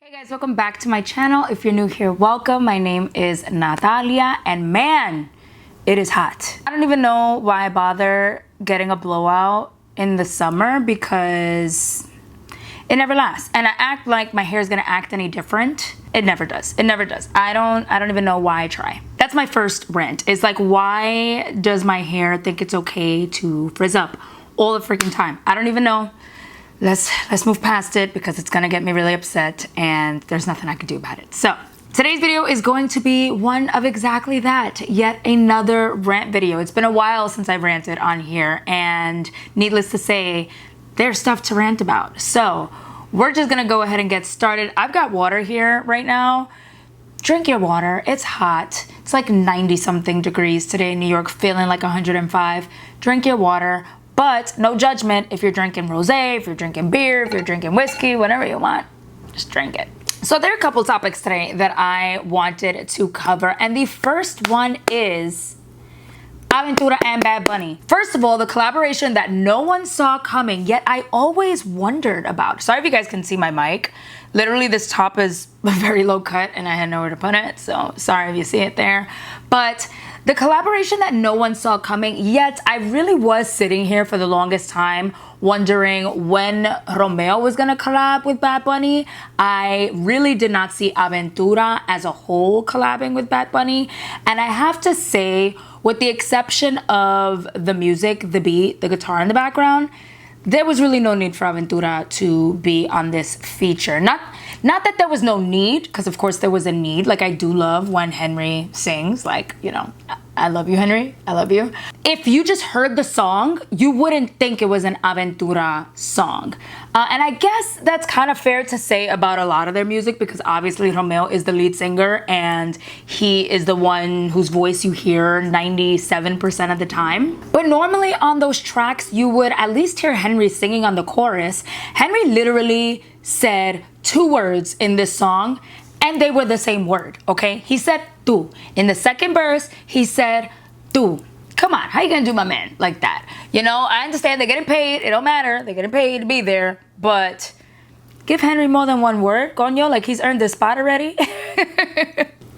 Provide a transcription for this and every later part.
Hey guys, welcome back to my channel. If you're new here, welcome. My name is Natalia, and man, it is hot. I don't even know why I bother getting a blowout in the summer because it never lasts. And I act like my hair is gonna act any different. It never does. It never does. I don't even know why I try. That's my first rant. It's like, why does my hair think it's okay to frizz up all the freaking time? I don't even know. Let's move past it because it's gonna get me really upset and there's nothing I can do about it. So today's video is going to be one of exactly that, yet another rant video. It's been a while since I've ranted on here, and needless to say, there's stuff to rant about. So we're just gonna go ahead and get started. I've got water here right now. Drink your water. It's hot. It's like 90 something degrees today in New York, feeling like 105. Drink your water. But no judgment if you're drinking rosé, if you're drinking beer, if you're drinking whiskey, whatever you want, just drink it. So there are a couple topics today that I wanted to cover, and the first one is Aventura and Bad Bunny. First of all, the collaboration that no one saw coming, yet I always wondered about. Sorry if you guys can see my mic. Literally, this top is a very low cut and I had nowhere to put it, so sorry if you see it there. But the collaboration that no one saw coming, yet I really was sitting here for the longest time wondering when Romeo was gonna collab with Bad Bunny. I really did not see Aventura as a whole collabing with Bad Bunny. And I have to say, with the exception of the music, the beat, the guitar in the background, there was really no need for Aventura to be on this feature. Not that there was no need, because of course there was a need. Like, I do love when Henry sings, like, you know, I love you, Henry, I love you. If you just heard the song, you wouldn't think it was an Aventura song. And I guess that's kind of fair to say about a lot of their music, because obviously Romeo is the lead singer and he is the one whose voice you hear 97% of the time. But normally on those tracks, you would at least hear Henry singing on the chorus. Henry literally said 2 words in this song, and they were the same word, okay? He said tú. In the second verse, he said tú. Come on, how you gonna do my man like that? You know, I understand they're getting paid, it don't matter, they're getting paid to be there, but give Henry more than 1 word, coño, like he's earned this spot already.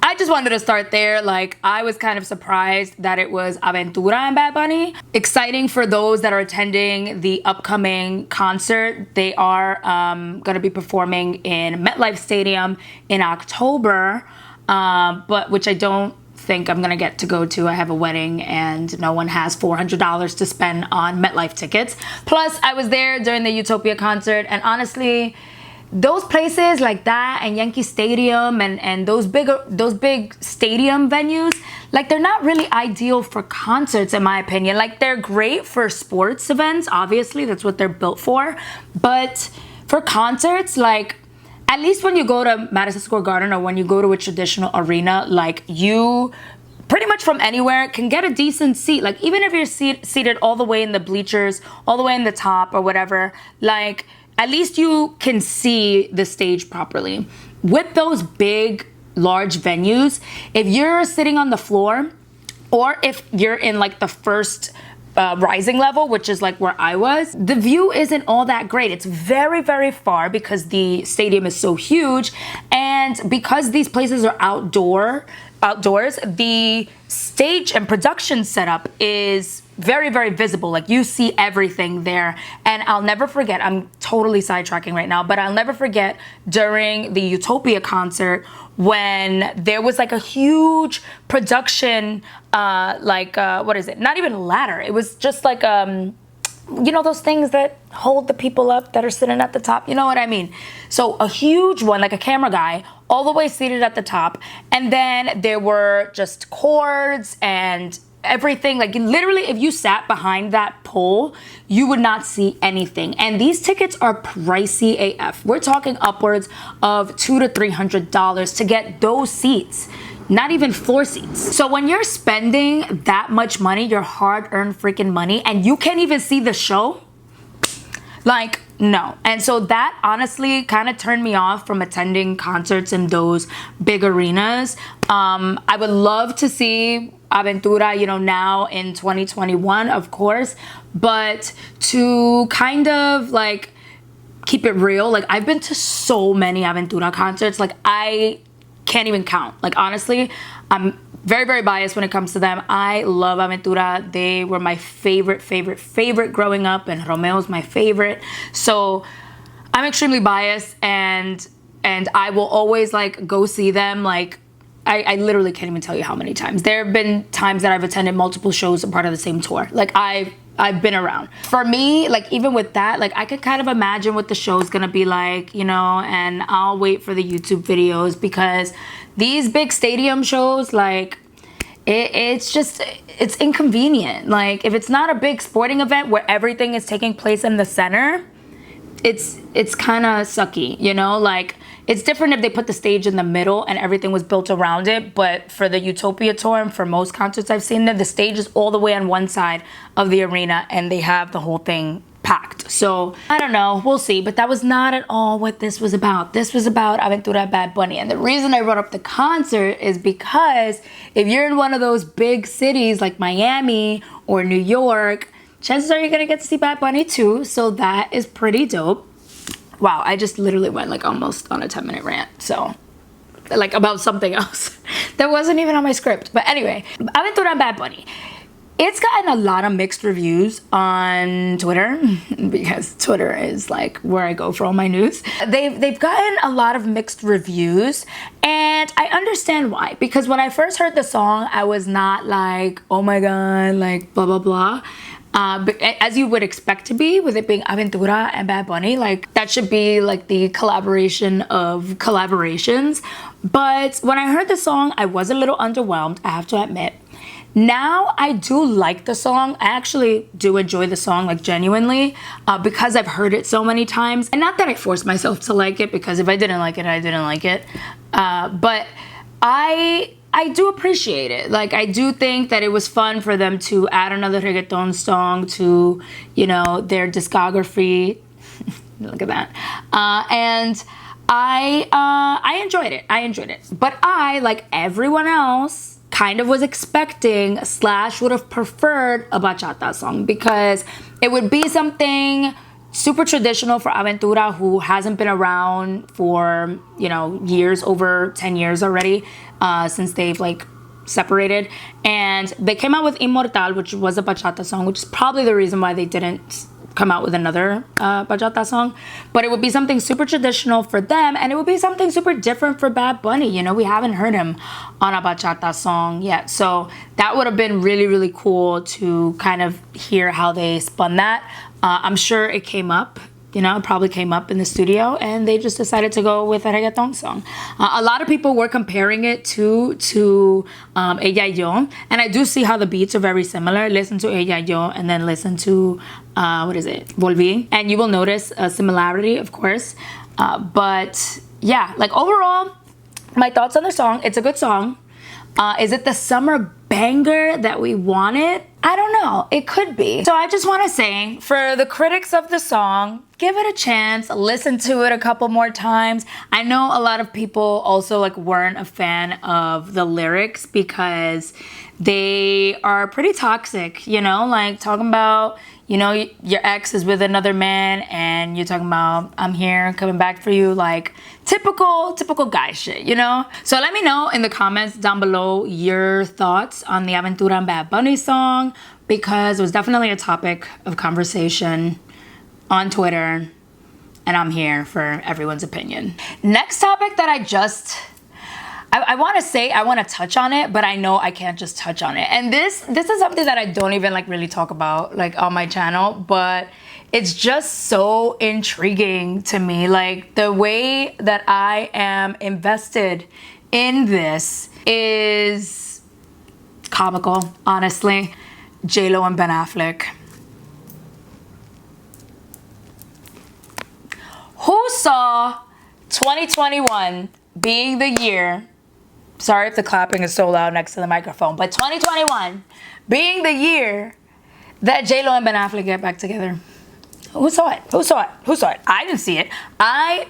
I just wanted to start there. Like, I was kind of surprised that it was Aventura and Bad Bunny. Exciting for those that are attending the upcoming concert. They are gonna be performing in MetLife Stadium in October, but which I don't think I'm gonna get to go to. I have a wedding and no one has $400 to spend on MetLife tickets. Plus, I was there during the Utopia concert, and honestly, those places like that and Yankee Stadium and those big stadium venues, like, they're not really ideal for concerts in my opinion. Like, they're great for sports events, obviously, that's what they're built for, but for concerts, like, at least when you go to Madison Square Garden or when you go to a traditional arena, like, you pretty much from anywhere can get a decent seat. Like, even if you're seated all the way in the bleachers, all the way in the top or whatever, like, at least you can see the stage properly. With those big, large venues, if you're sitting on the floor, or if you're in like the first rising level, which is like where I was, the view isn't all that great. It's very, very far because the stadium is so huge, and because these places are outdoors, the stage and production setup is very, very visible. Like, you see everything there. And I'll never forget, I'm totally sidetracking right now, but I'll never forget during the Utopia concert when there was like a huge production, what is it? Not even a ladder. It was just like, you know, those things that hold the people up that are sitting at the top, you know what I mean? So a huge one, like a camera guy, all the way seated at the top. And then there were just cords and everything. Like, literally, if you sat behind that pole, you would not see anything. And these tickets are pricey AF. We're talking upwards of $200 to $300 to get those seats. Not even floor seats. So when you're spending that much money, your hard-earned freaking money, and you can't even see the show, like, no. And so that honestly kind of turned me off from attending concerts in those big arenas. I would love to see Aventura, you know, now in 2021, of course, but to kind of like keep it real, like I've been to so many Aventura concerts, like I can't even count. Like honestly, I'm very, very biased when it comes to them. I love Aventura. They were my favorite growing up, and Romeo's my favorite. So I'm extremely biased, and I will always like go see them. Like I literally can't even tell you how many times. There have been times that I've attended multiple shows, a part of the same tour. Like I've been around. For me, like even with that, like I could kind of imagine what the show's gonna be like, you know, and I'll wait for the YouTube videos, because these big stadium shows, like it's inconvenient. Like if it's not a big sporting event where everything is taking place in the center, it's kind of sucky, you know? Like it's different if they put the stage in the middle and everything was built around it, but for the Utopia tour and for most concerts I've seen there, the stage is all the way on one side of the arena and they have the whole thing packed. So I don't know, we'll see, but that was not at all what this was about. This was about Aventura and Bad Bunny, and the reason I brought up the concert is because if you're in one of those big cities like Miami or New York, chances are you're gonna get to see Bad Bunny too, so that is pretty dope. Wow, I just literally went like almost on a 10-minute rant, so like about something else that wasn't even on my script. But anyway, Aventura and Bad Bunny. It's gotten a lot of mixed reviews on Twitter, because Twitter is like where I go for all my news. They've gotten a lot of mixed reviews, and I understand why. Because when I first heard the song, I was not like, oh my god, like blah blah blah. But as you would expect to be, with it being Aventura and Bad Bunny, like that should be like the collaboration of collaborations. But when I heard the song, I was a little underwhelmed, I have to admit. Now I do like the song. I actually do enjoy the song, like genuinely, because I've heard it so many times. And not that I forced myself to like it, because if I didn't like it, I didn't like it. But I do appreciate it. Like I do think that it was fun for them to add another reggaeton song to, you know, their discography. Look at that. And I enjoyed it. I enjoyed it. But I, like everyone else, kind of was expecting / would have preferred a bachata song, because it would be something super traditional for Aventura, who hasn't been around for, you know, years, over 10 years already, since they've like separated. And they came out with Immortal, which was a bachata song, which is probably the reason why they didn't come out with another bachata song. But it would be something super traditional for them, and it would be something super different for Bad Bunny. You know, we haven't heard him on a bachata song yet, so that would have been really, really cool to kind of hear how they spun that. I'm sure it came up, you know, it probably came up in the studio, and they just decided to go with a reggaeton song. A lot of people were comparing it to Ella y Yo, and I do see how the beats are very similar. Listen to Ella y Yo and then listen to, what is it, Volvi, and you will notice a similarity, of course. But yeah, like overall, my thoughts on the song, it's a good song. Is it the summer banger that we wanted? I don't know, it could be. So I just want to say, for the critics of the song, give it a chance, listen to it a couple more times. I know a lot of people also like weren't a fan of the lyrics, because they are pretty toxic, you know, like talking about, you know, your ex is with another man and you're talking about, I'm here coming back for you, like typical guy shit, you know? So let me know in the comments down below your thoughts on the Aventura and Bad Bunny song, because it was definitely a topic of conversation on Twitter, and I'm here for everyone's opinion. Next topic that I want to say, I want to touch on it, but I know I can't just touch on it. And this is something that I don't even like really talk about like on my channel, but it's just so intriguing to me. Like the way that I am invested in this is comical, honestly. J.Lo and Ben Affleck. Who saw 2021 being the year, sorry if the clapping is so loud next to the microphone, but 2021 being the year that J.Lo and Ben Affleck get back together? Who saw it? Who saw it? Who saw it? I didn't see it. I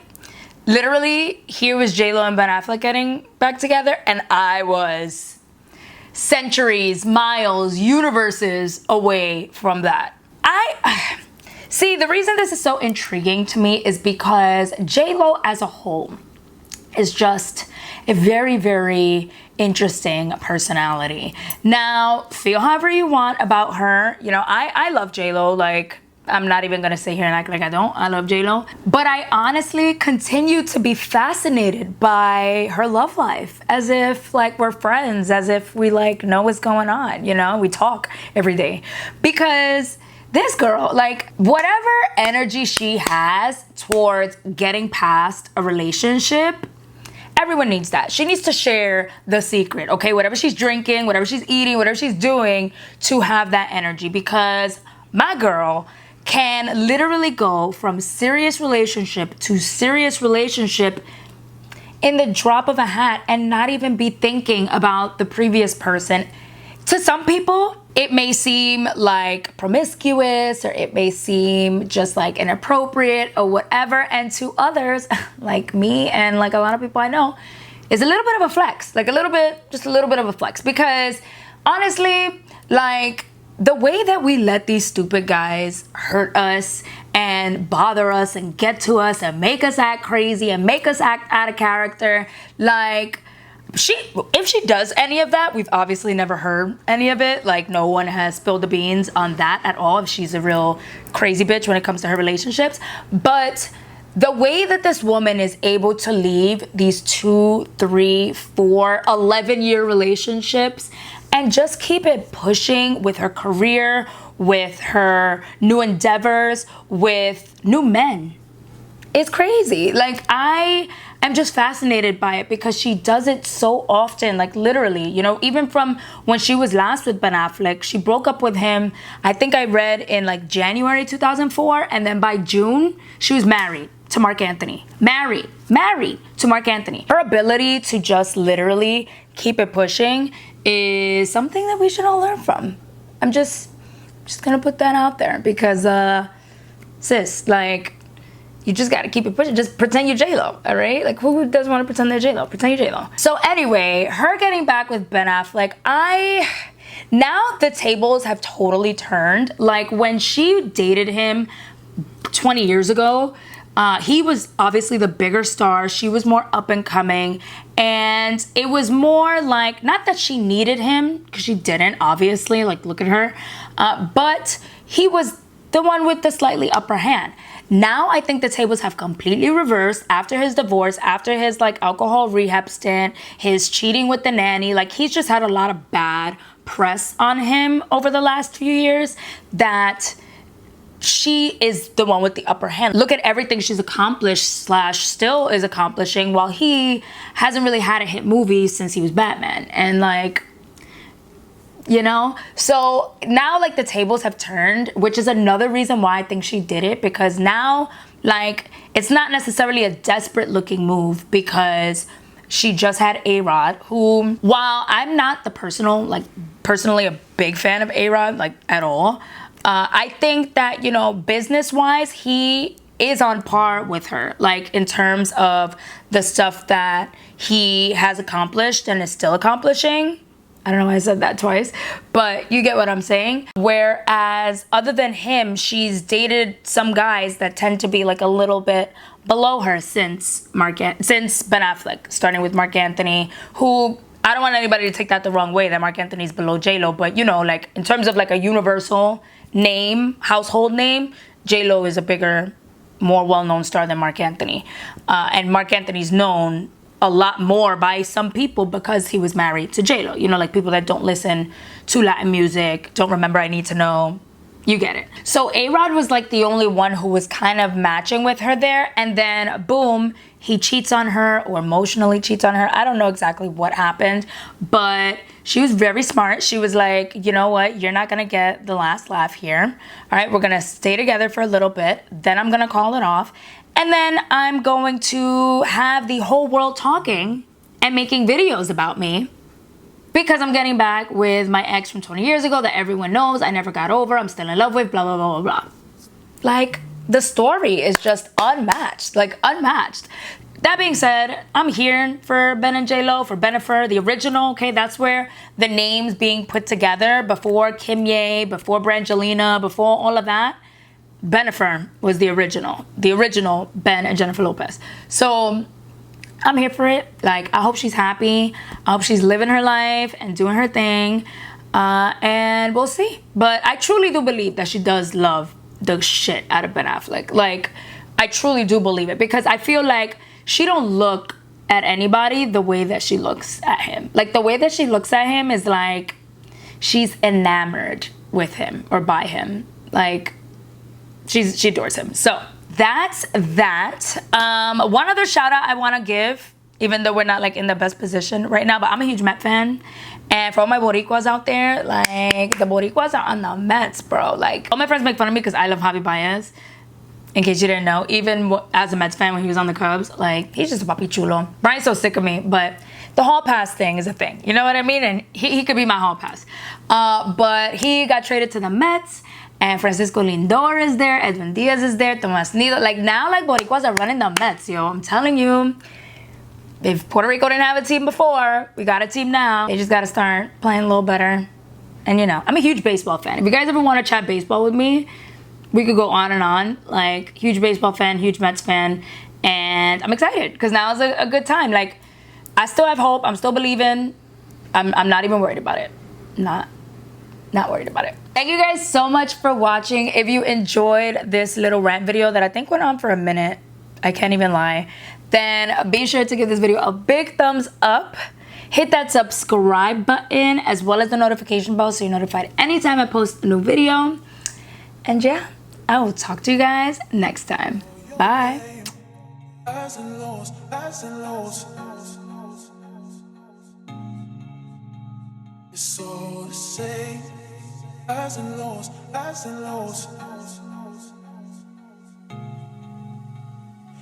literally, here was J.Lo and Ben Affleck getting back together, and I was centuries, miles, universes away from that. See, the reason this is so intriguing to me is because JLo as a whole is just a very, very interesting personality. Now, feel however you want about her. You know, I love JLo. Like, I'm not even gonna sit here and act like I don't. I love JLo. But I honestly continue to be fascinated by her love life, as if like we're friends, as if we like know what's going on, you know? We talk every day. Because this girl, like, whatever energy she has towards getting past a relationship, everyone needs that. She needs to share the secret, okay? Whatever she's drinking, whatever she's eating, whatever she's doing, to have that energy. Because my girl can literally go from serious relationship to serious relationship in the drop of a hat and not even be thinking about the previous person. To some people, it may seem like promiscuous, or it may seem just like inappropriate or whatever. And to others, like me and like a lot of people I know, is a little bit of a flex. Like just a little bit of a flex. Because honestly, like, the way that we let these stupid guys hurt us and bother us and get to us and make us act crazy and make us act out of character, like, if she does any of that, we've obviously never heard any of it. Like, no one has spilled the beans on that at all, if she's a real crazy bitch when it comes to her relationships. But the way that this woman is able to leave these 2, 3, 4, 11-year relationships and just keep it pushing with her career, with her new endeavors, with new men, it's crazy. Like, I am just fascinated by it because she does it so often, like literally, you know, even from when she was last with Ben Affleck. She broke up with him, I think I read in like January 2004, and then by June, she was married to Mark Anthony. Married to Mark Anthony. Her ability to just literally keep it pushing is something that we should all learn from. I'm just gonna put that out there because, sis, like, you just gotta keep it pushing. Just pretend you're JLo, all right? Like, who doesn't want to pretend they're JLo? Pretend you're JLo. So anyway, her getting back with Ben Affleck, now the tables have totally turned. Like, when she dated him 20 years ago, he was obviously the bigger star. She was more up and coming. And it was more like, not that she needed him, because she didn't, obviously. Like, look at her. But he was the one with the slightly upper hand. Now I think the tables have completely reversed after his divorce, after his like alcohol rehab stint, his cheating with the nanny. Like, he's just had a lot of bad press on him over the last few years, that she is the one with the upper hand. Look at everything she's accomplished / still is accomplishing, while he hasn't really had a hit movie since he was Batman. And like, you know, so now like the tables have turned, which is another reason why I think she did it, because now like it's not necessarily a desperate looking move, because she just had A-Rod, who, while I'm not the personally a big fan of A-Rod, like at all, I think that, you know, business-wise, he is on par with her, like in terms of the stuff that he has accomplished and is still accomplishing. I don't know why I said that twice, but you get what I'm saying. Whereas other than him, she's dated some guys that tend to be like a little bit below her since Ben Affleck, starting with Mark Anthony, who, I don't want anybody to take that the wrong way, that Mark Anthony's below JLo, but you know, like in terms of like a universal name, household name, JLo is a bigger, more well-known star than Mark Anthony. And Mark Anthony's known a lot more by some people because he was married to JLo. You know, like people that don't listen to Latin music, don't remember I Need to Know. You get it. So A-Rod was like the only one who was kind of matching with her there. And then boom, he cheats on her or emotionally cheats on her. I don't know exactly what happened, but she was very smart. She was like, you know what? You're not going to get the last laugh here. All right, we're going to stay together for a little bit. Then I'm going to call it off. And then I'm going to have the whole world talking and making videos about me because I'm getting back with my ex from 20 years ago that everyone knows I never got over, I'm still in love with, blah, blah, blah, blah, blah. Like, the story is just unmatched, like unmatched. That being said, I'm here for Ben and JLo, for Bennifer, the original, okay? That's where the names being put together before Kim Ye, before Brangelina, before all of that. Bennifer was the original Ben and Jennifer Lopez. So I'm here for it. Like, I hope she's happy. I hope she's living her life and doing her thing. And we'll see. But I truly do believe that she does love the shit out of Ben Affleck. Like, I truly do believe it, because I feel like she don't look at anybody the way that she looks at him. Like, the way that she looks at him is like she's enamored with him or by him. Like, she adores him. So that's that. One other shout out I want to give, even though we're not like in the best position right now, but I'm a huge Met fan. And for all my Boricuas out there, like, the Boricuas are on the Mets, bro. Like, all my friends make fun of me because I love Javi Baez. In case you didn't know, even as a Mets fan when he was on the Cubs, like, he's just a papi chulo. Brian's so sick of me, but the hall pass thing is a thing. You know what I mean? And he could be my hall pass. But he got traded to the Mets. And Francisco Lindor is there, Edwin Diaz is there, Tomas Nido. Like, now, like, Boricuas are running the Mets, yo. I'm telling you. If Puerto Rico didn't have a team before, we got a team now. They just got to start playing a little better. And, you know, I'm a huge baseball fan. If you guys ever want to chat baseball with me, we could go on and on. Like, huge baseball fan, huge Mets fan. And I'm excited because now is a good time. Like, I still have hope. I'm still believing. I'm not even worried about it. Not worried about it. Thank you guys so much for watching. If you enjoyed this little rant video that I think went on for a minute, I can't even lie, then be sure to give this video a big thumbs up. Hit that subscribe button as well as the notification bell so you're notified anytime I post a new video. And yeah, I will talk to you guys next time. Bye. It's all the same. Highs and lows, highs and lows.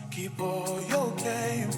Keep all your game.